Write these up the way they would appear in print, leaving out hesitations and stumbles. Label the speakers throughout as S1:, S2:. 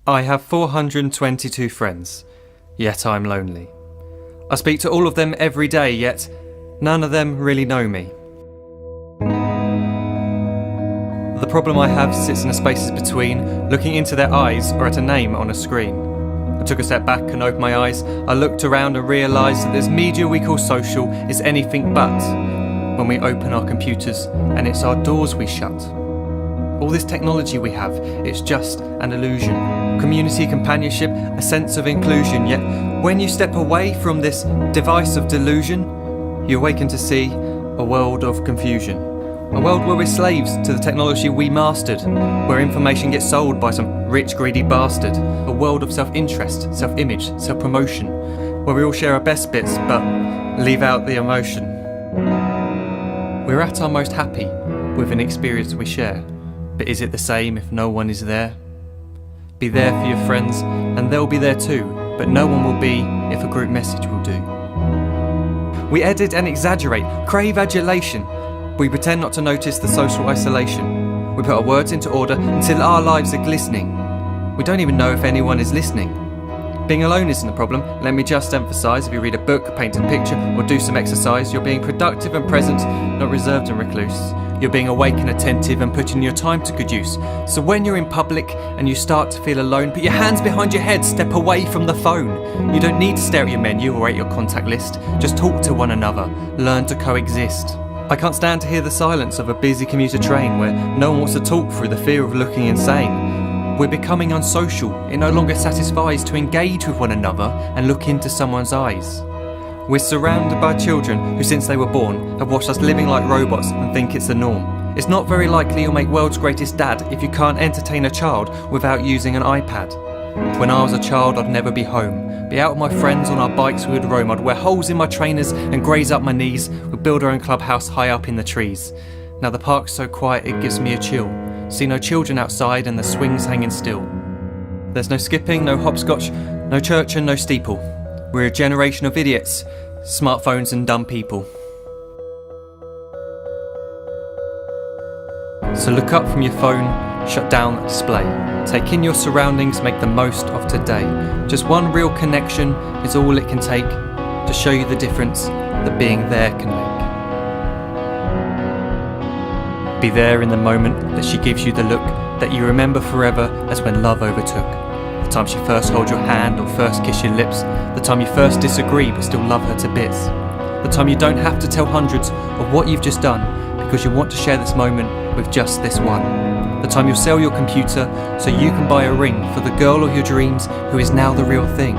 S1: I have 422 friends, yet I'm lonely. I speak to all of them every day, yet none of them really know me. The problem I have sits in the spaces between looking into their eyes or at a name on a screen. I took a step back and opened my eyes. I looked around and realised that this media we call social is anything but when we open our computers and it's our doors we shut. All this technology we have, it's just an illusion. Community, companionship, a sense of inclusion. Yet when you step away from this device of delusion, you awaken to see a world of confusion. A world where we're slaves to the technology we mastered, where information gets sold by some rich, greedy bastard. A world of self-interest, self-image, self-promotion, where we all share our best bits but leave out the emotion. We're at our most happy with an experience we share. But is it the same if no one is there? Be there for your friends and they'll be there too, but no one will be if a group message will do. We edit and exaggerate, crave adulation. We pretend not to notice the social isolation. We put our words into order until our lives are glistening. We don't even know if anyone is listening. Being alone isn't a problem, let me just emphasise. If you read a book, paint a picture or do some exercise, you're being productive and present, not reserved and recluse. You're being awake and attentive and putting your time to good use. So when you're in public and you start to feel alone, put your hands behind your head, step away from the phone. You don't need to stare at your menu or at your contact list. Just talk to one another, learn to coexist. I can't stand to hear the silence of a busy commuter train where no one wants to talk through the fear of looking insane. We're becoming unsocial. It no longer satisfies to engage with one another and look into someone's eyes. We're surrounded by children who since they were born have watched us living like robots and think it's the norm. It's not very likely you'll make world's greatest dad if you can't entertain a child without using an iPad. When I was a child I'd never be home. Be out with my friends on our bikes we would roam. I'd wear holes in my trainers and graze up my knees. We'd build our own clubhouse high up in the trees. Now the park's so quiet it gives me a chill. See no children outside and the swings hanging still. There's no skipping, no hopscotch, no church and no steeple. We're a generation of idiots, smartphones and dumb people. So look up from your phone, shut down the display. Take in your surroundings, make the most of today. Just one real connection is all it can take to show you the difference that being there can make. Be there in the moment that she gives you the look that you remember forever as when love overtook. The time she first holds your hand or first kiss your lips. The time you first disagree but still love her to bits. The time you don't have to tell hundreds of what you've just done because you want to share this moment with just this one. The time you'll sell your computer so you can buy a ring for the girl of your dreams who is now the real thing.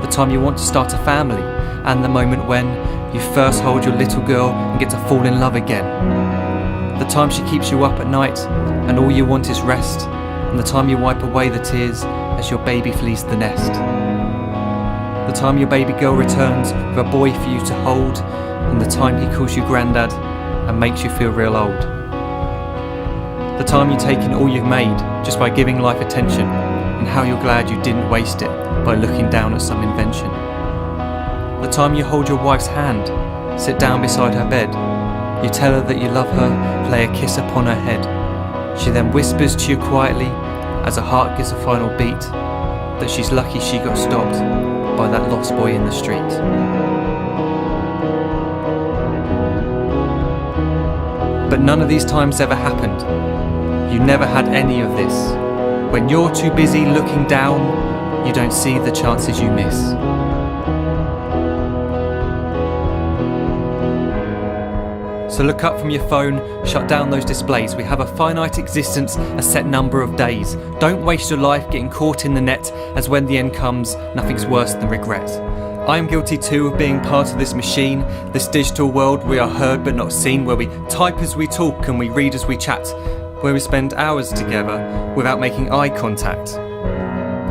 S1: The time you want to start a family and the moment when you first hold your little girl and get to fall in love again. The time she keeps you up at night and all you want is rest. And the time you wipe away the tears as your baby flees the nest. The time your baby girl returns with a boy for you to hold, and the time he calls you granddad and makes you feel real old. The time you take in all you've made just by giving life attention, and how you're glad you didn't waste it by looking down at some invention. The time you hold your wife's hand, sit down beside her bed, you tell her that you love her, lay a kiss upon her head. She then whispers to you quietly, as her heart gives a final beat, that she's lucky she got stopped by that lost boy in the street. But none of these times ever happened. You never had any of this. When you're too busy looking down, you don't see the chances you miss. So look up from your phone, shut down those displays. We have a finite existence, a set number of days. Don't waste your life getting caught in the net, as when the end comes, nothing's worse than regret. I am guilty too of being part of this machine, this digital world we are heard but not seen, where we type as we talk and we read as we chat, where we spend hours together without making eye contact.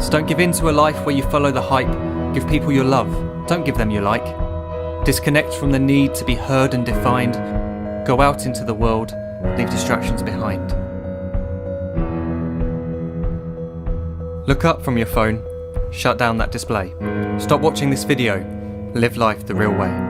S1: So don't give in to a life where you follow the hype. Give people your love, don't give them your like. Disconnect from the need to be heard and defined. Go out into the world, leave distractions behind. Look up from your phone, shut down that display. Stop watching this video, live life the real way.